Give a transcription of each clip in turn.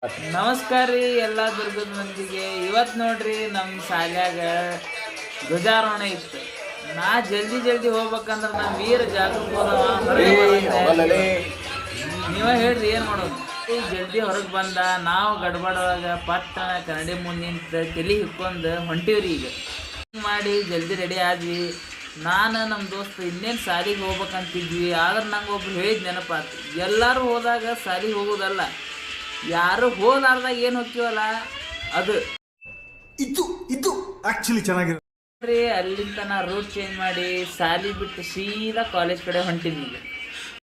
ನಮಸ್ಕಾರ ರೀ ಎಲ್ಲ ದುರ್ಗದ ಮಂದಿಗೆ. ಇವತ್ತು ನೋಡ್ರಿ ನಮ್ಮ ಶಾಲ್ಯಾಗ ಧ್ವಜಾರೋಹಣ ಇತ್ತು. ನಾ ಜಲ್ದಿ ಹೋಗ್ಬೇಕಂದ್ರೆ ನಮ್ಮ ವೀರ ಜಾಗೃತ ನೀವ ಹೇಳ್ರಿ ಏನು ಮಾಡೋದು. ಜಲ್ದಿ ಹೊರಗೆ ಬಂದ ನಾವು ಗಡ್ಬಡವಾಗ ಪಟ್ಟಣ ಕನ್ನಡಿ ಮುಂದಿಂತ ತಲೆ ಹಿಕ್ಕೊಂಡು ಹೊಂಟಿವ್ರಿ. ಈಗ ಮಾಡಿ ಜಲ್ದಿ ರೆಡಿ ಆದ್ವಿ. ನಾನು ನಮ್ಮ ದೋಸ್ತ ಇನ್ನೇನು ಸಾಲಿಗೆ ಹೋಗ್ಬೇಕಂತಿದ್ವಿ. ಆದ್ರೆ ನಂಗೆ ಒಬ್ರು ಹೇಳಿದ ನೆನಪಾತು, ಎಲ್ಲರೂ ಹೋದಾಗ ಸಾಲಿಗೆ ಹೋಗೋದಲ್ಲ, ಯಾರು ಹೋಲಾರ್ದಾಗ ಏನು ಹೋಗ್ತೀವಲ್ಲ ಅದು ಇದು ಆಕ್ಚುಲಿ ಚೆನ್ನಾಗಿರೋ ರೀ. ಅಲ್ಲಿಂದ ನಾ ರೂಟ್ ಚೇಂಜ್ ಮಾಡಿ ಸಾಲಿ ಬಿಟ್ಟು ಸೀದಾ ಕಾಲೇಜ್ ಕಡೆ ಹೊಂಟಿದ್ವಿ.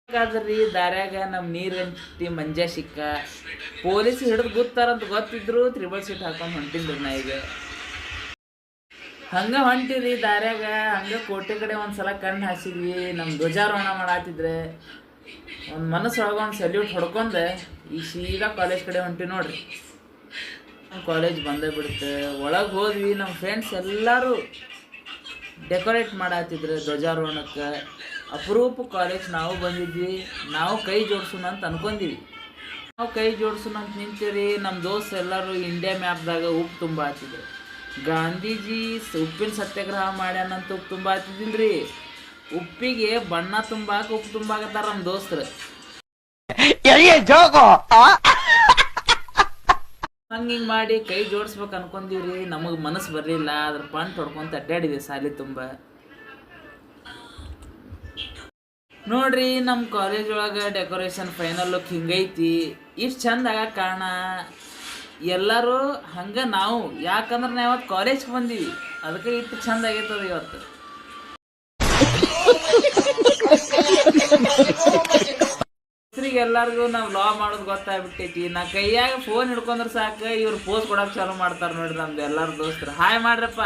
ಹಾಗಾದ್ರಿ ದಾರ್ಯಾಗ ನಮ್ಮ ನೀರಂಟಿ ಮಂಜ ಸಿಕ್ಕ. ಪೊಲೀಸ್ ಹಿಡಿದು ಗೊತ್ತಾರಂತ ಗೊತ್ತಿದ್ರು ತ್ರಿಬಲ್ ಸೀಟ್ ಹಾಕೊಂಡು ಹೊಂಟಿದ್ರಿ. ನಾ ಈಗ ಹಂಗೆ ಹೊಂಟಿರಿ ದಾರ್ಯಾಗ. ಹಂಗೆ ಕೋಟೆ ಕಡೆ ಒಂದ್ಸಲ ಕಣ್ಣು ಹಾಸಿದ್ವಿ. ನಮ್ಮ ಧ್ವಜಾರೋಹಣ ಮಾಡಾತಿದ್ರೆ ಒಂದು ಮನಸ್ಸೊಳಗೆ ಒಂದು ಸಲ್ಯೂಟ್ ಹೊಡ್ಕೊಂಡೆ ಈ ಸೀದಾ ಕಾಲೇಜ್ ಕಡೆ ಹೊಂಟಿ ನೋಡ್ರಿ. ಕಾಲೇಜ್ ಬಂದೇ ಬಿಡುತ್ತೆ. ಒಳಗೆ ಹೋದ್ವಿ. ನಮ್ಮ ಫ್ರೆಂಡ್ಸ್ ಎಲ್ಲರೂ ಡೆಕೋರೇಟ್ ಮಾಡಾತಿದ್ರು ಧ್ವಜಾರೋಹಣಕ್ಕೆ. ಅಪರೂಪ ಕಾಲೇಜ್ ನಾವು ಬಂದಿದ್ವಿ. ನಾವು ಕೈ ಜೋಡ್ಸೋಣ ಅಂತ ಅನ್ಕೊಂಡೀವಿ. ನಾವು ಕೈ ಜೋಡ್ಸೋಣ ಅಂತ ನಿಂತೀರಿ. ನಮ್ಮ ದೋಸ್ತ್ ಎಲ್ಲರೂ ಇಂಡಿಯಾ ಮ್ಯಾಪ್ದಾಗ ಉಪ್ಪು ತುಂಬ ಹತ್ತಿದ್ರು. ಗಾಂಧೀಜಿ ಉಪ್ಪಿನ ಸತ್ಯಾಗ್ರಹ ಮಾಡ್ಯಾನಂತ ಉಪ್ಪು ತುಂಬ ಹತ್ತಿದ್ದಿಲ್ರಿ. ಉಪ್ಪಿಗೆ ಬಣ್ಣ ತುಂಬಾಕ ಉಪ್ಪು ತುಂಬಾಕತ್ತಾರ ನಮ್ಮ ದೋಸ್ತರು. ಹಂಗಿಂಗ್ ಮಾಡಿ ಕೈ ಜೋಡಿಸ್ಬೇಕು ಅನ್ಕೊಂಡೀವ್ರಿ. ನಮಗೆ ಮನಸ್ಸು ಬರಲಿಲ್ಲ. ಅದ್ರ ಪಂಟ್ ಹೊಡ್ಕೊಂತ ಅಡ್ಡಾಡಿದೆ ಸಾಲಿ ತುಂಬ. ನೋಡ್ರಿ ನಮ್ಮ ಕಾಲೇಜ್ ಒಳಗೆ ಡೆಕೋರೇಷನ್ ಫೈನಲ್ ಲುಕ್ ಹಿಂಗೈತಿ. ಇಷ್ಟು ಚಂದ ಆಗ ಕಾರಣ ಎಲ್ಲರೂ ಹಂಗೆ ನಾವು, ಯಾಕಂದ್ರೆ ನಾವು ಇವತ್ತು ಕಾಲೇಜ್ಗೆ ಬಂದೀವಿ, ಅದಕ್ಕೆ ಇಷ್ಟು ಚಂದ ಆಗೈತದ ಇವತ್ತು. ಎಲ್ಲರಿಗೂ ನಾವು ಲಾ ಮಾಡೋದು ಗೊತ್ತಾಗ್ಬಿಟ್ಟೈತಿ. ನಾ ಕೈಯಾಗ ಫೋನ್ ಹಿಡ್ಕೊಂಡ್ರೆ ಸಾಕು, ಇವ್ರು ಪೋಸ್ ಕೊಡಕ್ಕೆ ಚಾಲು ಮಾಡ್ತಾರೆ ನೋಡ್ರಿ. ನಮ್ದು ಎಲ್ಲಾರು ದೋಸ್ತರು ಹಾಯ್ ಮಾಡ್ರಪ್ಪ.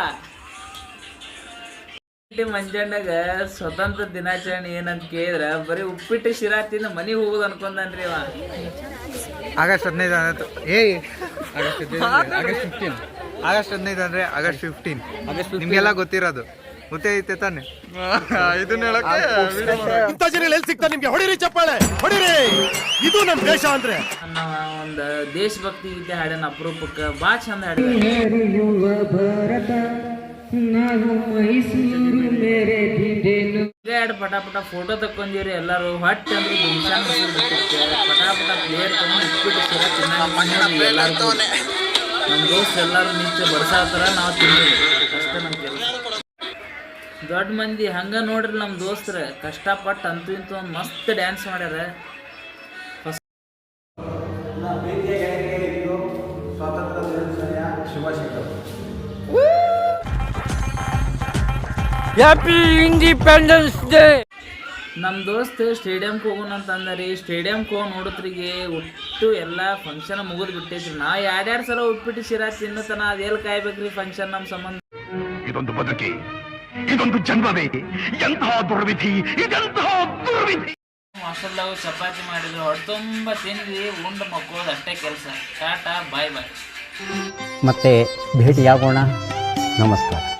ಮಂಜಣ್ಣಗ ಸ್ವತಂತ್ರ ದಿನಾಚರಣೆ ಏನಂತ ಕೇಳಿದ್ರೆ ಬರೀ ಉಪ್ಪಿಟ್ಟು ಶಿರಾ ತಿಂದು ಮನೆಗೆ ಹೋಗೋದು ಅನ್ಕೊಂಡನ್ರಿ ಅವ. ಆಗಸ್ಟ್ 15 ಆಗಸ್ಟ್ 15 ಅಂದ್ರೆ ಆಗಸ್ಟ್ 15 ನಿಮ್ಗೆಲ್ಲ ಗೊತ್ತಿರೋದು ಗೊತ್ತೈತೆ ತಾನೆ. ಇದನ್ನ ಹೇಳಕ್ಕೆ ಇಂಥ ಜನ ಎಲ್ಲಿ ಸಿಗ್ತಾರೆ ನಿಮ್ಗೆ? ಹೊಡಿರಿ ಚಪ್ಪಾಳೆ ಹೊಡಿರಿ. ಇದು ನಮ್ಮ ದೇಶ ಅಂದ್ರೆ. ಒಂದು ದೇಶಭಕ್ತಿ ಗೀತೆ ಹಾಡ್ಯಾನ ಅಪರೂಪಕ್ಕೆ. ಭಾಳ ಚಂದ ಹಾಡಿದ. ಎರಡು ಪಟಾಪಟ ಫೋಟೋ ತಕ್ಕೊಂದಿವ್ರಿ ಎಲ್ಲರೂ. ಹೊಟ್ಟೆ ಅಂದ್ರೆ ದುಮ್ಸಾನ್ ಪಟಾಪಟ ಪ್ಲೇಯರ್ ತಗೊಂಡು ಉಪ್ಪಿಟ್ಟು ಶಿರಾ ತಿನ್ನಾಗ ಎಲ್ಲರೂ ನಮ್ಮ ದೋಸ್ತ್ ಎಲ್ಲರೂ ನಿಂತು ಬಡ್ಸಾತಾರ, ನಾವು ತಿಂದಿವಿ ಅಷ್ಟೇ ನಮ್ಮ ಕೆಲಸ. ದೊಡ್ಡ ಮಂದಿ ಹಂಗ ನೋಡ್ರಿ ನಮ್ಮ ದೋಸ್ತರ ಕಷ್ಟಪಟ್ಟು ಅಂತೂ ಇಂತೂ ಒಂದು ಮಸ್ತ್ ಡ್ಯಾನ್ಸ್ ಮಾಡ್ಯಾರ. Happy independence day. ನಮ್ಮ ದೋಸ್ತ್ ಸ್ಟೇಡಿಯಂಗೆ ಹೋಗೋಣ ಅಂತ ಅಂದಾರಿ. ಸ್ಟೇಡಿಯಂಗೆ ಹೋಗಿ ನೋಡೋದ್ರಿಗೆ ಒಟ್ಟು ಎಲ್ಲ ಫಂಕ್ಷನ್ ಮುಗಿದು ಬಿಟ್ಟೈತ್ರಿ. ನಾ ಎರಡೆರಡು ಸಲ ಉಪ್ಪಿಟ್ಟು ಶಿರಾ ತಿನ್ನತನ ಅದೆಲ್ಲಿ ಕಾಯ್ಬೇಕ್ರಿ ಫಂಕ್ಷನ್ ನಮ್ಮ ಸಂಬಂಧ. ಇದೊಂದು ಬದುಕಿ, ಇದೊಂದು ಜನ್ಮವೇ, ಎಂತಹ ದುರ್ವಿಧಿ, ಇದೆಂತಹ ದುರ್ವಿಧಿ. ಹಾಸ್ಟೆಲ್ದಾಗ ಚಪಾತಿ ಮಾಡಿದ್ರು, ಹೊಟ್ಟೆ ತುಂಬ ತಿಂದ್ವಿ, ಉಂಡು ಮಕ್ಕೋದು ಅಷ್ಟೇ ಕೆಲಸ. ಟಾಟಾ ಬಾಯ್ ಬಾಯ್. ಮತ್ತೆ ಭೇಟಿಯಾಗೋಣ. ನಮಸ್ಕಾರ.